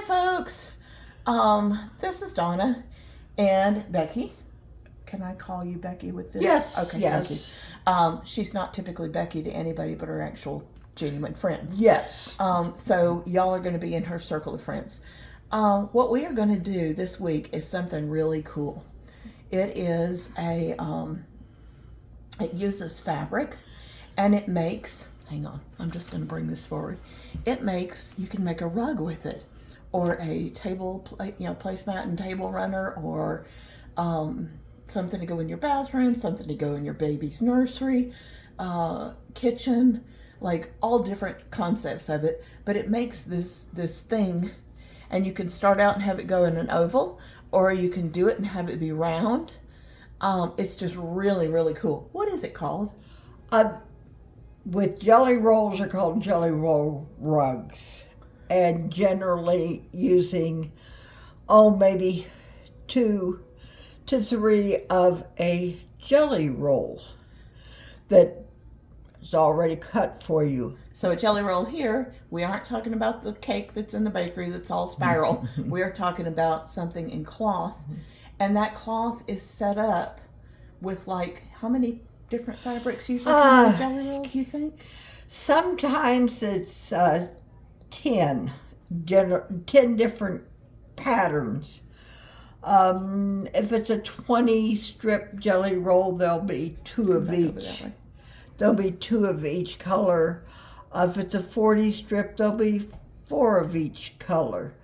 folks. This is Donna and Becky. Can I call you Becky with this? Yes. Okay, Yes. Becky. She's not typically Becky to anybody but her actual genuine friends. Yes. So y'all are going to be in her circle of friends. What we are going to do this week is something really cool. It is it uses fabric, and it makes, hang on, I'm just going to bring this forward. You can make a rug with it, or a placemat and table runner, or something to go in your bathroom, something to go in your baby's nursery, kitchen, like all different concepts of it. But it makes this thing, and you can start out and have it go in an oval, or you can do it and have it be round. It's just really, really cool. What is it called? With jelly rolls are called jelly roll rugs, and generally using maybe 2 to 3 of a jelly roll that is already cut for you. So a jelly roll here, we aren't talking about the cake that's in the bakery that's all spiral. We are talking about something in cloth, and that cloth is set up with like how many different fabrics usually come in a jelly roll, do you think? Sometimes it's 10 different patterns. If it's a 20 strip jelly roll, there'll be 2 of each. There'll be 2 of each color. If it's a 40 strip, there'll be 4 of each color.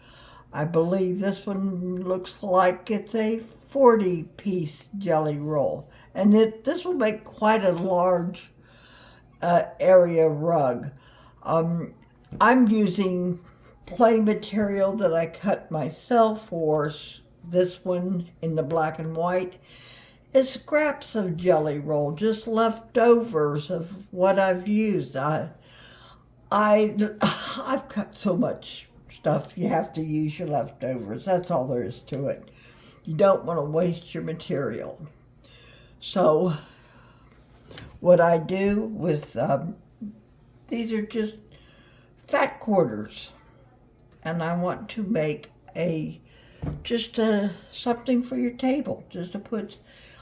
I believe this one looks like it's a 40-piece jelly roll. And this will make quite a large area rug. I'm using plain material that I cut myself, or this one in the black and white is scraps of jelly roll, just leftovers of what I've used. I've cut so much stuff. You have to use your leftovers. That's all there is to it. You don't want to waste your material. So what I do with these are just fat quarters, and I want to make something for your table, just to put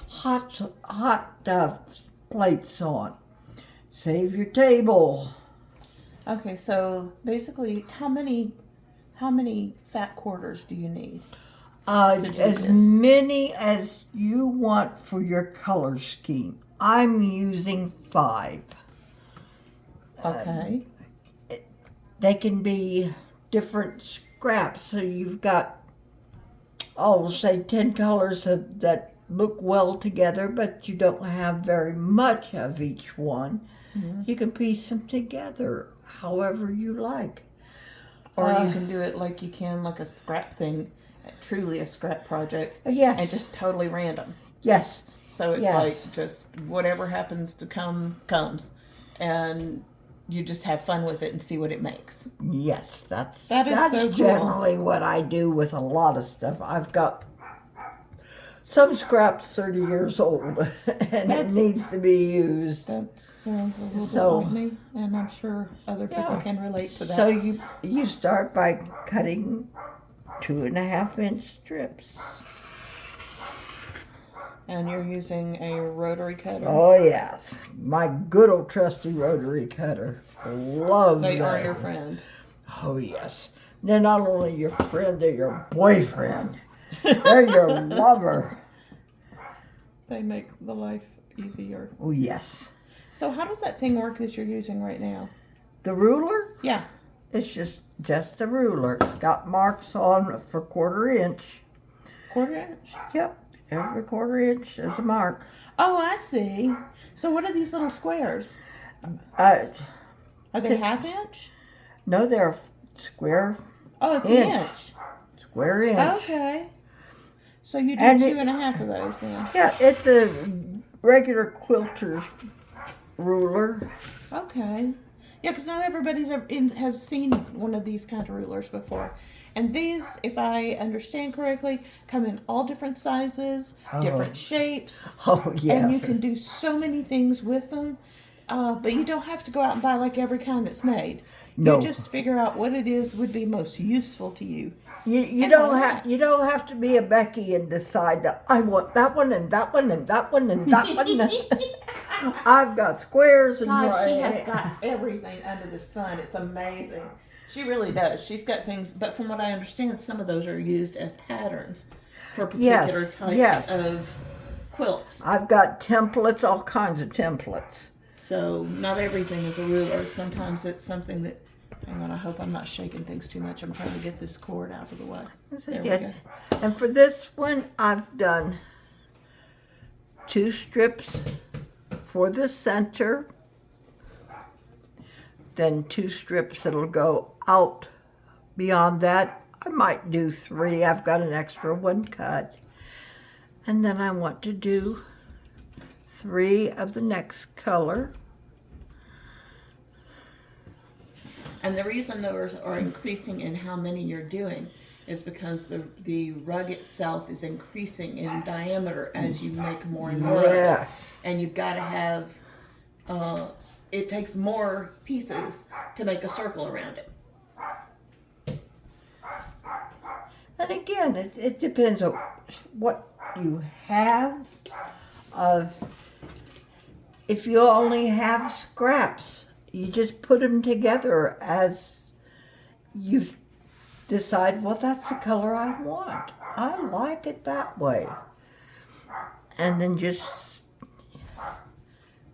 hot plates on. Save your table. Okay, so basically, how many fat quarters do you need? As many as you want for your color scheme. I'm using 5. Okay. They can be different scraps. So you've got, say 10 colors that look well together, but you don't have very much of each one. Mm-hmm. You can piece them together however you like. Or you can do it like you can like a scrap thing, truly a scrap project. Yes. And just totally random. Yes. So it's like just whatever happens to come, comes. And you just have fun with it and see what it makes. Yes, that's so generally cool. What I do with a lot of stuff. I've got some scraps 30 years old, and it needs to be used. That sounds a little bit like me, and I'm sure other people can relate to that. So you start by cutting 2.5-inch strips. And you're using a rotary cutter? Oh, yes. My good old trusty rotary cutter. Love They that. are your friend. Oh, yes. They're not only your friend, they're your boyfriend. They're your lover. They make the life easier. Oh, yes. So how does that thing work that you're using right now? The ruler? Yeah. It's just a ruler. It's got marks on for 1/4 inch. 1/4 inch? Yep. Every 1/4 inch is a mark. Oh, I see. So what are these little squares? Are they 1/2 inch? No, they're square. Oh, it's an inch. Square inch. Okay. So you do 2.5 of those then? Yeah, it's a regular quilter's ruler. Okay. Yeah, because not everybody has seen one of these kind of rulers before. And these, if I understand correctly, come in all different sizes, different shapes. Oh, yes. And you can do so many things with them. But you don't have to go out and buy like every kind that's made. No. You just figure out what it is would be most useful to you. You And don't buy have that. you don't have to be a Becky and decide that I want that one and that one and that one and that one. I've got squares and God, she has got everything under the sun. It's amazing. She really does. She's got things, but from what I understand, some of those are used as patterns for particular types of quilts. I've got templates, all kinds of templates. So not everything is a ruler. Sometimes it's something that, hang on, I hope I'm not shaking things too much. I'm trying to get this cord out of the way. There we go. And for this one, I've done 2 strips for the center, then 2 strips that'll go out beyond that. I might do 3. I've got an extra one cut. And then I want to do 3 of the next color. And the reason those are increasing in how many you're doing is because the rug itself is increasing in diameter as you make more and more of it. And you've got to have, it takes more pieces to make a circle around it. And again, it depends on what you have. If you only have scraps, you just put them together as you decide, well, that's the color I want. I like it that way. And then just,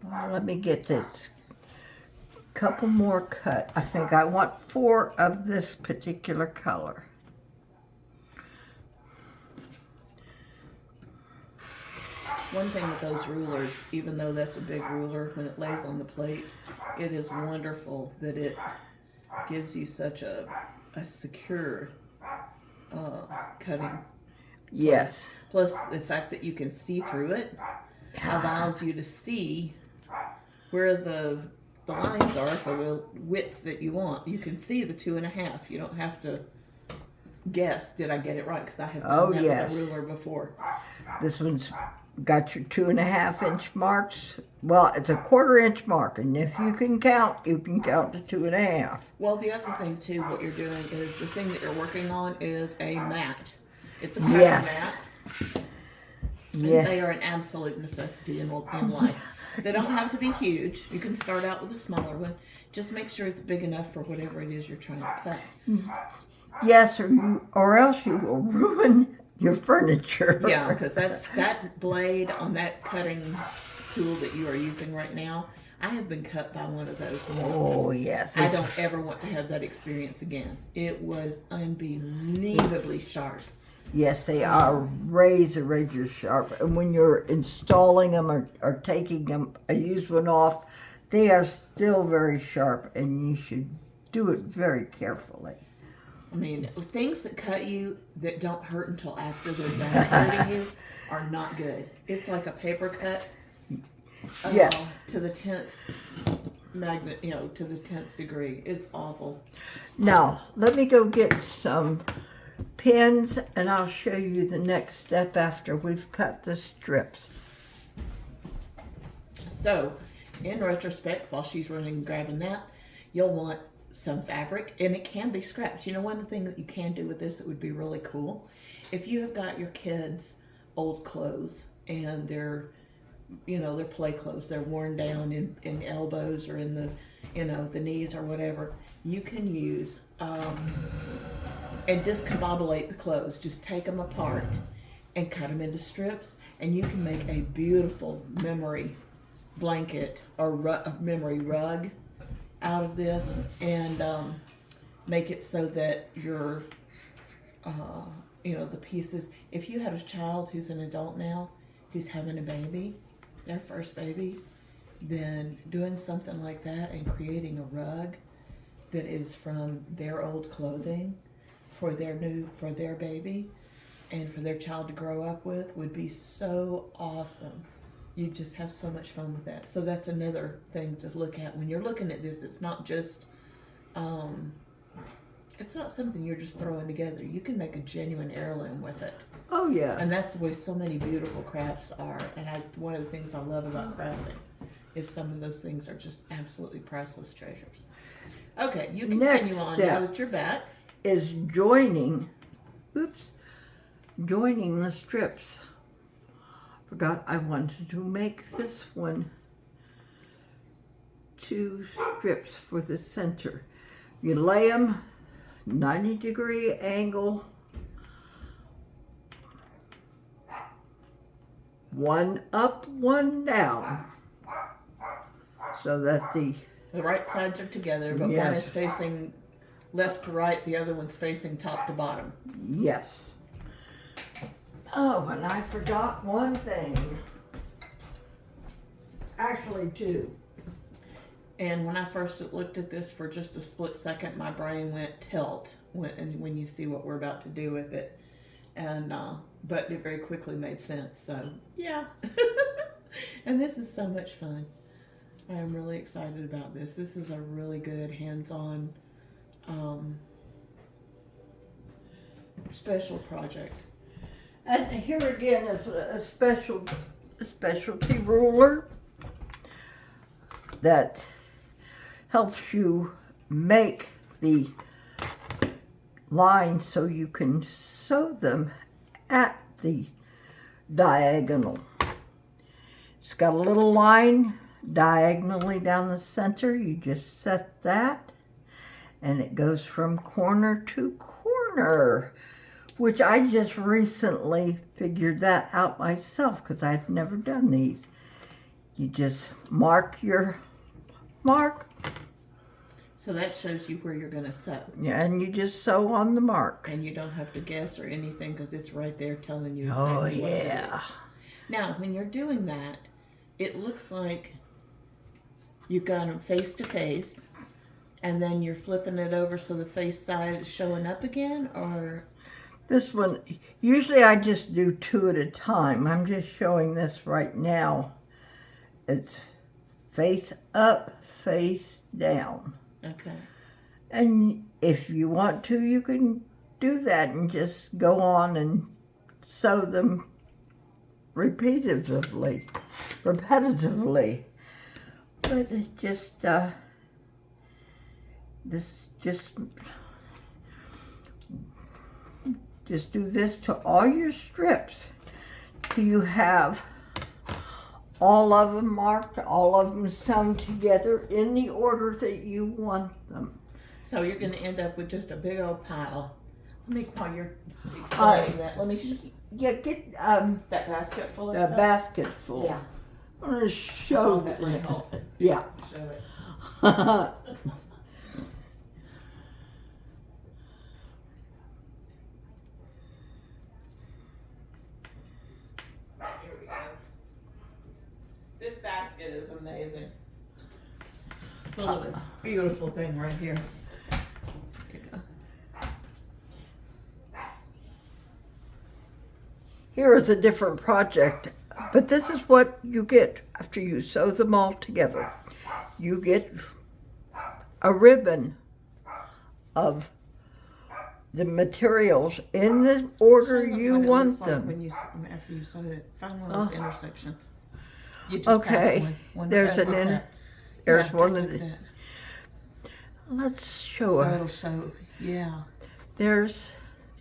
well, let me get this couple more cut. I think I want 4 of this particular color. One thing with those rulers, even though that's a big ruler, when it lays on the plate, it is wonderful that it gives you such a secure cutting. Yes. Plus the fact that you can see through it allows you to see where the lines are for the width that you want. You can see the 2.5. You don't have to guess, did I get it right? Because I have done that with a ruler before. This one's got your 2.5-inch marks. Well, it's a 1/4 inch mark, and if you can count to 2.5. Well, the other thing too, what you're doing is the thing that you're working on is a mat. It's a cutting mat. And they are an absolute necessity in life. They don't have to be huge. You can start out with a smaller one. Just make sure it's big enough for whatever it is you're trying to cut. Yes, or else you will ruin your furniture. Yeah, because that blade on that cutting tool that you are using right now, I have been cut by one of those once. Oh, yes. I don't ever want to have that experience again. It was unbelievably sharp. Yes, they are razor sharp. And when you're installing them or taking them, a used one off, they are still very sharp, and you should do it very carefully. I mean, things that cut you that don't hurt until after they're done hurting you are not good. It's like a paper cut. Yes. To the 10th magnet, to the 10th degree. It's awful. Now, let me go get some pins, and I'll show you the next step after we've cut the strips. So, in retrospect, while she's running and grabbing that, you'll want some fabric, and it can be scraps. One of the things that you can do with this that would be really cool, if you have got your kids' old clothes and they're play clothes, they're worn down in elbows or in the knees or whatever, you can use and discombobulate the clothes. Just take them apart and cut them into strips, and you can make a beautiful memory blanket or memory rug out of this, and make it so that your the pieces, if you had a child who's an adult now who's having a baby, their first baby, then doing something like that and creating a rug that is from their old clothing for their baby and for their child to grow up with would be so awesome. You just have so much fun with that. So that's another thing to look at when you're looking at this. It's not just, it's not something you're just throwing together. You can make a genuine heirloom with it. Oh, yeah. And that's the way so many beautiful crafts are. And one of the things I love about crafting is some of those things are just absolutely priceless treasures. Okay, you Next continue on step now that you're back. is joining the strips. Forgot I wanted to make this one 2 strips for the center. You lay them 90-degree angle, one up, one down, so that the right sides are together, but one is facing left to right, the other one's facing top to bottom. Yes. Oh, and I forgot one thing. Actually, 2. And when I first looked at this for just a split second, my brain went tilt when you see what we're about to do with it. And but it very quickly made sense. So yeah. And this is so much fun. I am really excited about this. This is a really good hands-on special project. And here again is a specialty ruler that helps you make the lines so you can sew them at the diagonal. It's got a little line diagonally down the center. You just set that and it goes from corner to corner, which I just recently figured that out myself because I've never done these. You just mark your mark. So that shows you where you're going to sew. Yeah, and you just sew on the mark. And you don't have to guess or anything because it's right there telling you Oh, exactly what to yeah. do. Now, when you're doing that, it looks like you've got them face to face, and then you're flipping it over so the face side is showing up again, or? This one, usually I just do 2 at a time. I'm just showing this right now. It's face up, face down. Okay. And if you want to, you can do that and just go on and sew them repetitively. But it just, just do this to all your strips till you have all of them marked, all of them sewn together in the order that you want them. So you're going to end up with just a big old pile. While you're explaining that, let me get that basket full of the stuff? basket full. Yeah. I'm going to show that might help. Yeah. Show it. Here we go. This basket is amazing. Full of a beautiful thing right here. Here you go. Here is a different project, but this is what you get after you sew them all together. You get a ribbon of the materials in the order you want them. When you, after you sewed it, find one of those intersections. You just Okay, pass one there's at an the in. cut. There's Yeah, one just of like the. that. Let's show So her. it'll show, yeah. There's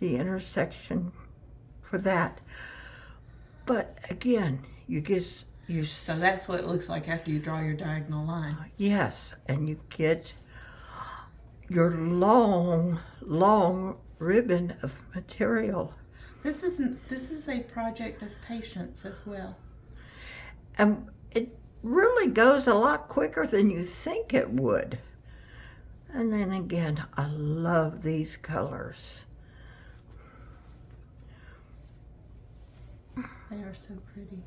the intersection for that. But again, So that's what it looks like after you draw your diagonal line. yes, and you get your long ribbon of material. This is a project of patience as well. And it really goes a lot quicker than you think it would. And then again, I love these colors. They are so pretty.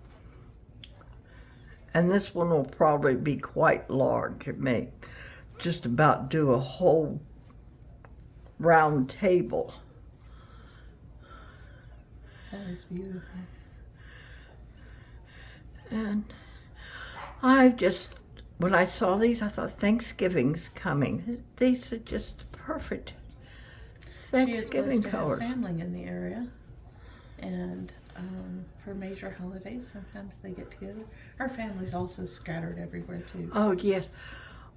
And this one will probably be quite large. It may just about do a whole round table. That is beautiful. And when I saw these, I thought Thanksgiving's coming. These are just perfect Thanksgiving she is colors. Have family in the area, and for major holidays. Sometimes they get together. Our family's also scattered everywhere too. Oh, yes.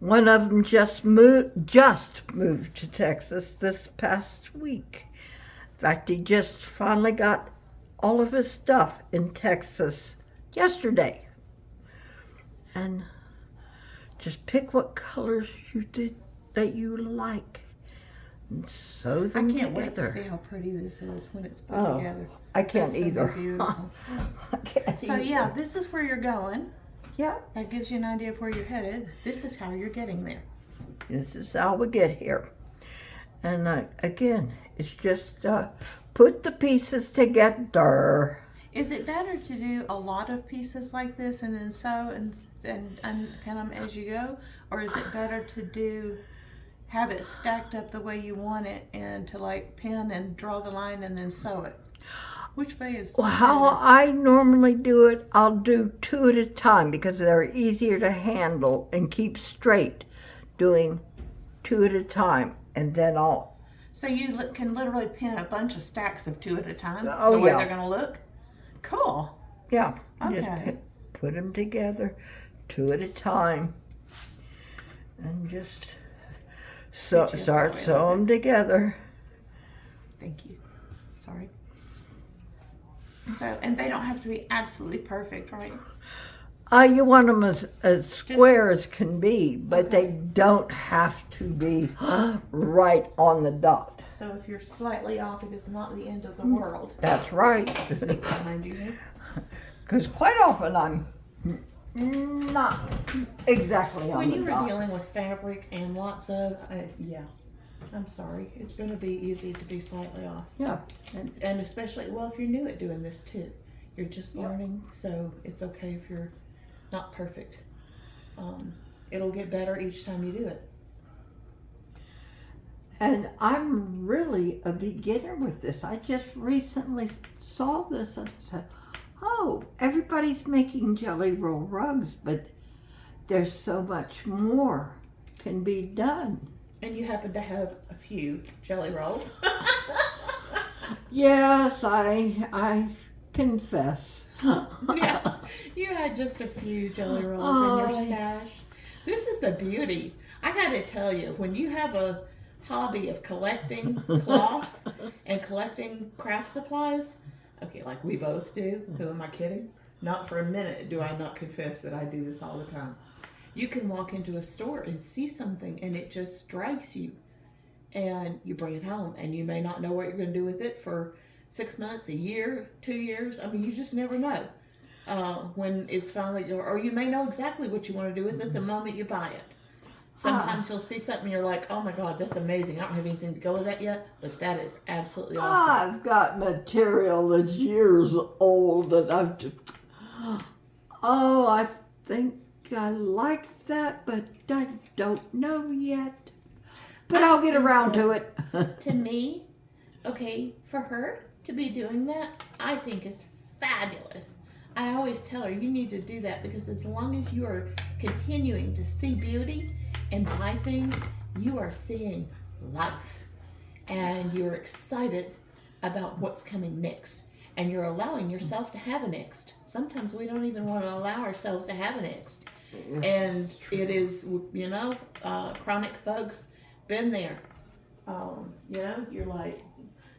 One of them just moved to Texas this past week. In fact, he just finally got all of his stuff in Texas yesterday. And just pick what colors that you like and sew I them can't wait to together. see how pretty this is when it's put Oh, together. I can't It's gonna be either. beautiful. I can't So either. yeah, this is where you're going. Yeah, That gives you an idea of where you're headed. This is how you're getting there. this is how we get here. And again, it's just put the pieces together. Is it better to do a lot of pieces like this and then sew and pin them as you go? Or is it better to have it stacked up the way you want it and to like pin and draw the line and then sew it? Which way is Well, how I normally do it, I'll do 2 at a time because they're easier to handle and keep straight, doing 2 at a time. And then I'll... So you can literally pin a bunch of stacks of 2 at a time? Oh, the way yeah. they're going to look? Cool. Yeah, Okay. just put them together 2 at a time. And just Stitch it start that way a sew little them together. Thank you. Sorry. So, and they don't have to be absolutely perfect, right? You want them as square as can be, but Okay. they don't have to be right on the dot. So if you're slightly off, it is not the end of the world. That's right. Sneak behind you here. Because quite often I'm not exactly on When the you were dot. dealing with fabric and lots of, yeah, I'm sorry. It's going to be easy to be slightly off. Yeah. And especially, well, if you're new at doing this too. You're just learning, so it's okay if you're not perfect. It'll get better each time you do it. And I'm really a beginner with this. I just recently saw this and said, oh, everybody's making jelly roll rugs, but there's so much more can be done. And you happen to have a few jelly rolls. Yes, I confess. Yeah, you had just a few jelly rolls in your stash. This is the beauty. I got to tell you, when you have a hobby of collecting cloth and collecting craft supplies, okay, like we both do. Who am I kidding? Not for a minute do I not confess that I do this all the time. You can walk into a store and see something and it just strikes you, and you bring it home, and you may not know what you're going to do with it for 6 months, a year, 2 years. I mean, you just never know when it's finally, or you may know exactly what you want to do with it the moment you buy it. Sometimes you'll see something and you're like, oh my God, that's amazing. I don't have anything to go with that yet, but that is absolutely awesome. I've got material that's years old that I think I like that, but I don't know yet. But I'll get around to it. To me, okay, for her to be doing that, I think is fabulous. I always tell her, you need to do that, because as long as you are continuing to see beauty and buy things, you are seeing life. And you're excited about what's coming next. And you're allowing yourself to have a next. Sometimes we don't even want to allow ourselves to have a next. And it is, chronic folks, been there. You're like,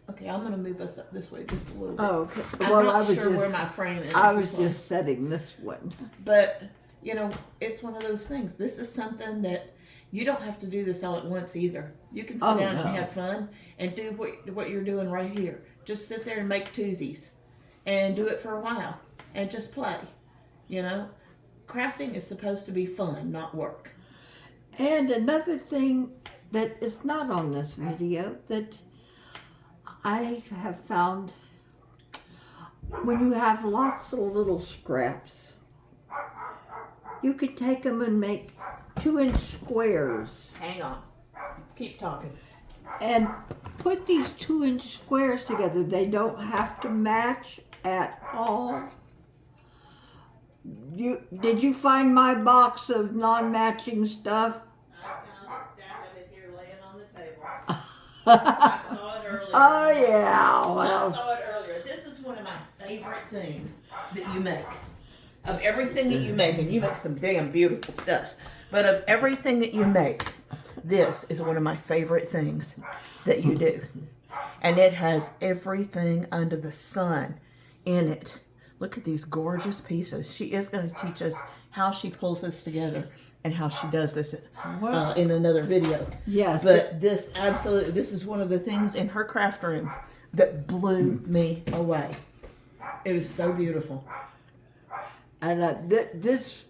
okay, I'm going to move us up this way just a little bit. Oh, okay. I'm Well, not sure where my frame is. I was this way. just setting this one. But, it's one of those things. This is something that you don't have to do this all at once either. You can sit down and have fun and do what you're doing right here. Just sit there and make twosies and do it for a while and just play. Crafting is supposed to be fun, not work. And another thing that is not on this video that I have found, when you have lots of little scraps, you could take them and make 2-inch squares Hang on. Keep talking. and put these 2-inch squares together. They don't have to match at all. Did you find my box of non-matching stuff? I found a stack of it here laying on the table. I saw it earlier. Oh yeah, I well, saw it earlier. This is one of my favorite things that you make. Of everything that you make, and you make some damn beautiful stuff, but of everything that you make, this is one of my favorite things that you do. And it has everything under the sun in it. Look at these gorgeous pieces. She is going to teach us how she pulls this together and how she does this in another video. Yes. But this absolutely, this is one of the things in her craft room that blew me away. It is so beautiful. And this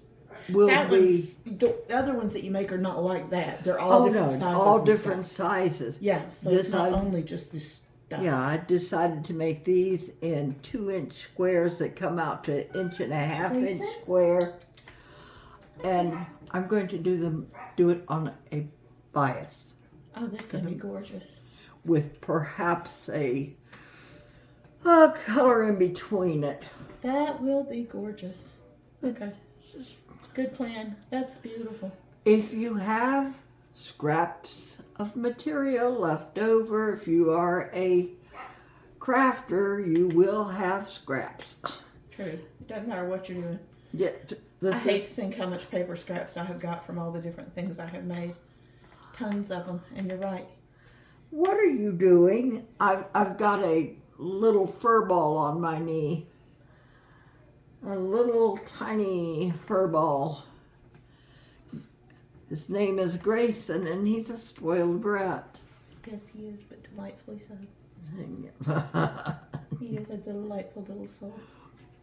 will the other ones that you make are not like that. They're all different sizes. all different sizes. Yeah, so it's not only just this stuff. Yeah, I decided to make these in 2-inch squares that come out to 1.5-inch square. And I'm going to do it on a bias. Oh, that's going to be gorgeous. With perhaps a color in between it. That will be gorgeous. Okay. Good plan. That's beautiful. If you have scraps of material left over, if you are a crafter, you will have scraps. True. It doesn't matter what you're doing. Yeah, I hate to think how much paper scraps I have got from all the different things I have made. Tons of them, and you're right. What are you doing? I've got a little fur ball on my knee. A little tiny fur ball. His name is Grayson, and he's a spoiled brat. Yes, he is, but delightfully so. He is a delightful little soul.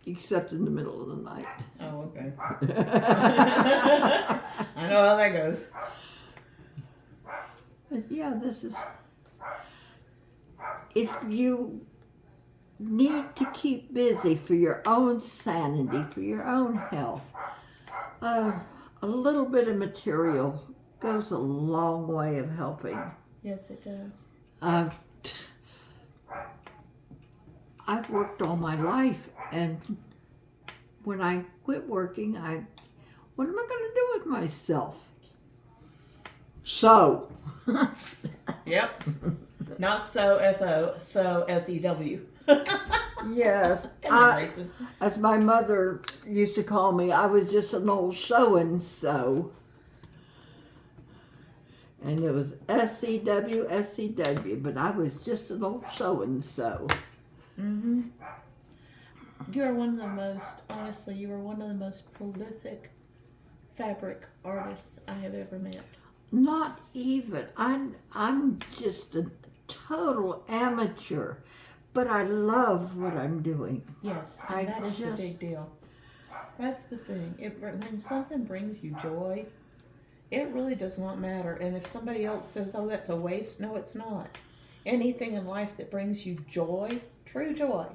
Except in the middle of the night. Oh, okay. I know how that goes. But yeah, this is... If you need to keep busy for your own sanity, for your own health, a little bit of material goes a long way of helping. Yes, it does. I've worked all my life, and when I quit working, what am I going to do with myself? Sew. Yep. Not so S-O, so S-E-W. Yes. As my mother used to call me, I was just an old so-and-so. And it was S-E-W, S-E-W, but I was just an old so-and-so. Mm-hmm. You are one of the most, honestly, you are one of the most prolific fabric artists I have ever met. Not even. I'm just a total amateur, but I love what I'm doing. Yes, and that is the big deal. That's the thing. When something brings you joy, it really does not matter. And if somebody else says, oh, that's a waste, no, it's not. Anything in life that brings you joy, true joy,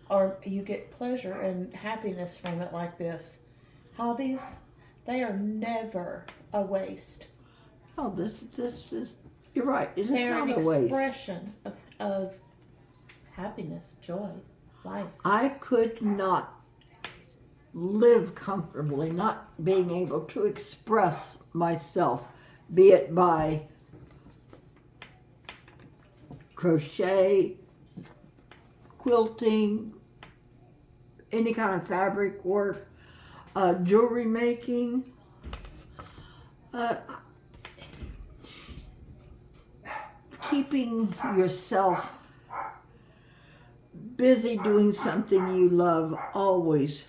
or you get pleasure and happiness from it like this. Hobbies, they are never a waste. Oh, this is, you're right. It's They're not an a waste. expression of happiness, joy, life. I could not live comfortably not being able to express myself, be it by crochet, quilting, any kind of fabric work, jewelry making. Keeping yourself busy doing something you love always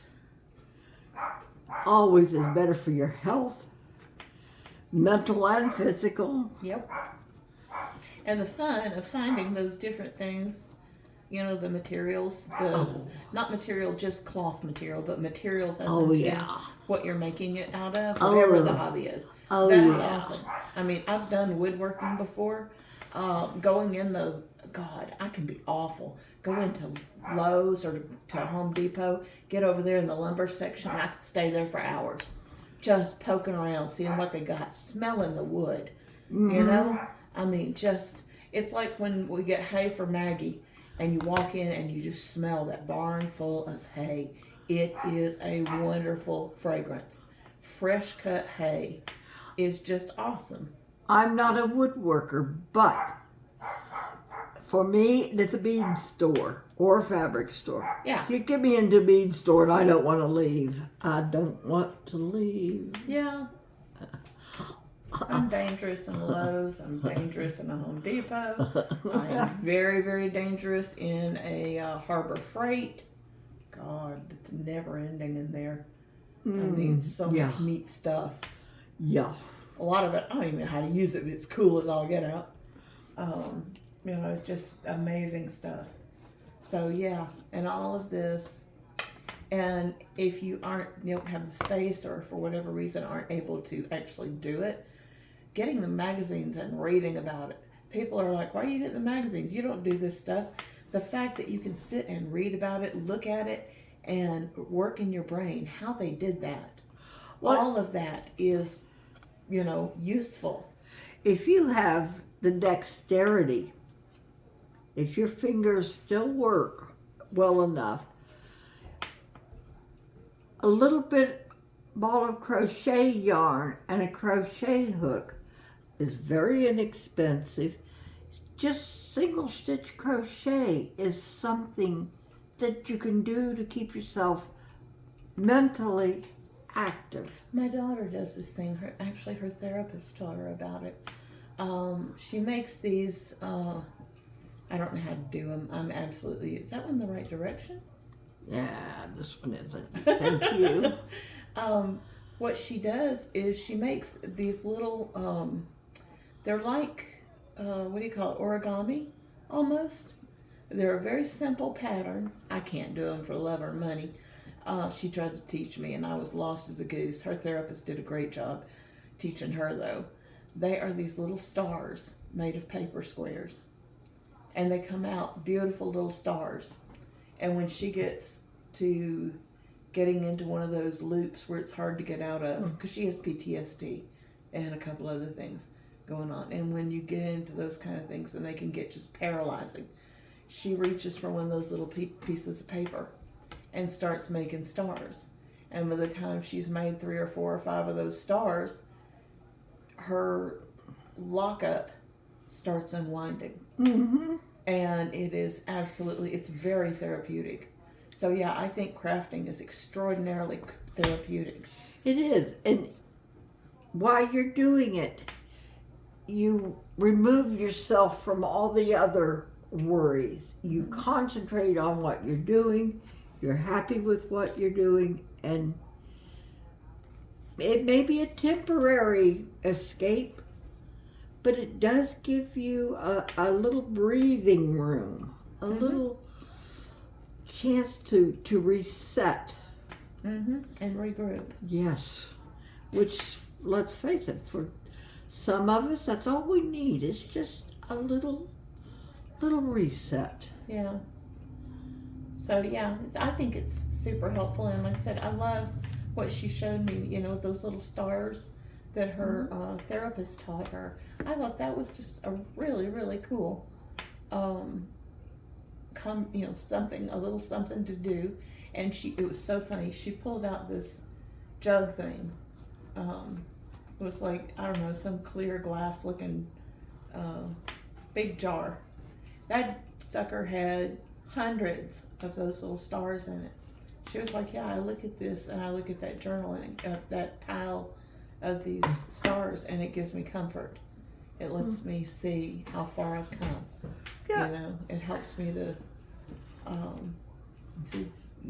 is better for your health, mental and physical. Yep. And the fun of finding those different things, you know, the materials, not material, just cloth material, but materials as what you're making it out of, whatever the hobby is. That's awesome. I mean, I've done woodworking before. Going in I can be awful. Go into Lowe's or to Home Depot, get over there in the lumber section. I could stay there for hours, just poking around, seeing what they got, smelling the wood. Mm-hmm. You know, I mean, it's like when we get hay for Maggie, and you walk in and you just smell that barn full of hay. It is a wonderful fragrance. Fresh cut hay is just awesome. I'm not a woodworker, but For me, it's a bead store or a fabric store. Yeah. You get me into a bead store and I don't want to leave. I don't want to leave. Yeah. I'm dangerous in Lowe's. I'm dangerous in a Home Depot. I am very, very dangerous in a Harbor Freight. God, it's never ending in there. I mean, so much neat stuff. Yeah. A lot of it, I don't even know how to use it, but it's cool as all get out. It's just amazing stuff. So yeah, and all of this, and if you don't have the space or for whatever reason aren't able to actually do it, getting the magazines and reading about it. People are like, why are you getting the magazines? You don't do this stuff. The fact that you can sit and read about it, look at it, and work in your brain how they did that. Well, all of that is, useful. If you have the dexterity, if your fingers still work well enough, a little bit ball of crochet yarn and a crochet hook is very inexpensive. Just single stitch crochet is something that you can do to keep yourself mentally active. My daughter does this thing. Her therapist taught her about it. She makes these. I don't know how to do them. Is that one the right direction? Yeah, this one isn't. Thank you. What she does is she makes these little. They're like, what do you call it? Origami, almost. They're a very simple pattern. I can't do them for love or money. She tried to teach me, and I was lost as a goose. Her therapist did a great job teaching her, though. They are these little stars made of paper squares, and they come out beautiful little stars. And when she gets to getting into one of those loops where it's hard to get out of, because she has PTSD and a couple other things going on, and when you get into those kind of things, then they can get just paralyzing. She reaches for one of those little pieces of paper and starts making stars. And by the time she's made 3 or 4 or 5 of those stars, her lockup starts unwinding. Mm-hmm. And it's very therapeutic. So yeah, I think crafting is extraordinarily therapeutic. It is. And while you're doing it, you remove yourself from all the other worries. You concentrate on what you're doing. You're happy with what you're doing, and it may be a temporary escape, but it does give you a little breathing room, a little chance to reset. And regroup. Yes, which, let's face it, for some of us, that's all we need. It's just a little reset. Yeah. So yeah, I think it's super helpful, and like I said, I love what she showed me. Those little stars that her therapist taught her. I thought that was just a really, really cool, something, a little something to do. And it was so funny. She pulled out this jug thing. It was like, I don't know, some clear glass looking big jar. That sucker had hundreds of those little stars in it. She was like, yeah, I look at this and I look at that journal and that pile of these stars, and it gives me comfort. It lets me see how far I've come. Yeah. It helps me to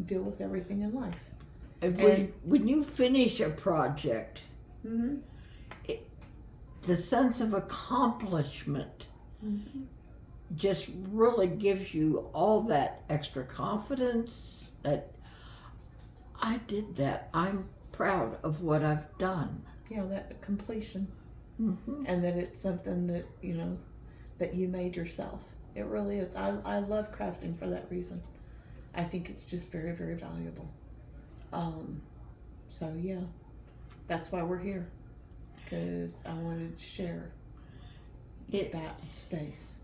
deal with everything in life. And when you finish a project, the sense of accomplishment just really gives you all that extra confidence that I did that. I'm proud of what I've done. Yeah, that completion. And that it's something that, that you made yourself. It really is. I love crafting for that reason. I think it's just very, very valuable. So yeah, that's why we're here. Because I wanted to share that space.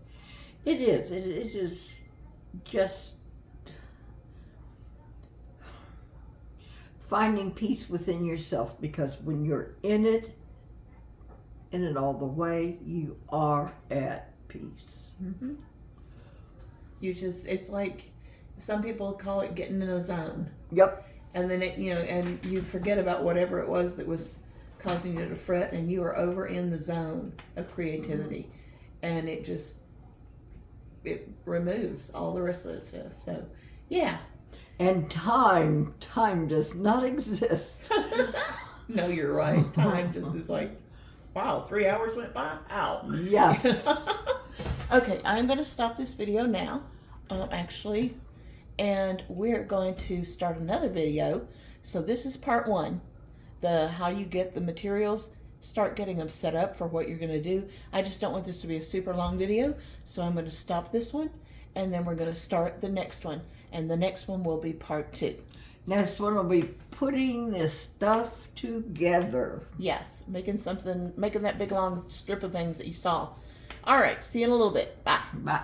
It is. It is just finding peace within yourself, because when you're in it all the way, you are at peace. You just, it's like, some people call it getting in a zone. Yep. And then and you forget about whatever it was that was causing you to fret, and you are over in the zone of creativity. And it removes all the rest of that stuff. So, yeah. And time does not exist. No, you're right. Time just is like, wow, 3 hours went by? Ow. Yes. Okay, I'm going to stop this video now, actually, and we're going to start another video. So this is part 1, how you get the materials, start getting them set up for what you're going to do. I just don't want this to be a super long video, so I'm going to stop this one, and then we're going to start the next one, and the next one will be part 2. Next one will be putting this stuff together. Yes, making that big long strip of things that you saw. All right, see you in a little bit. Bye. Bye.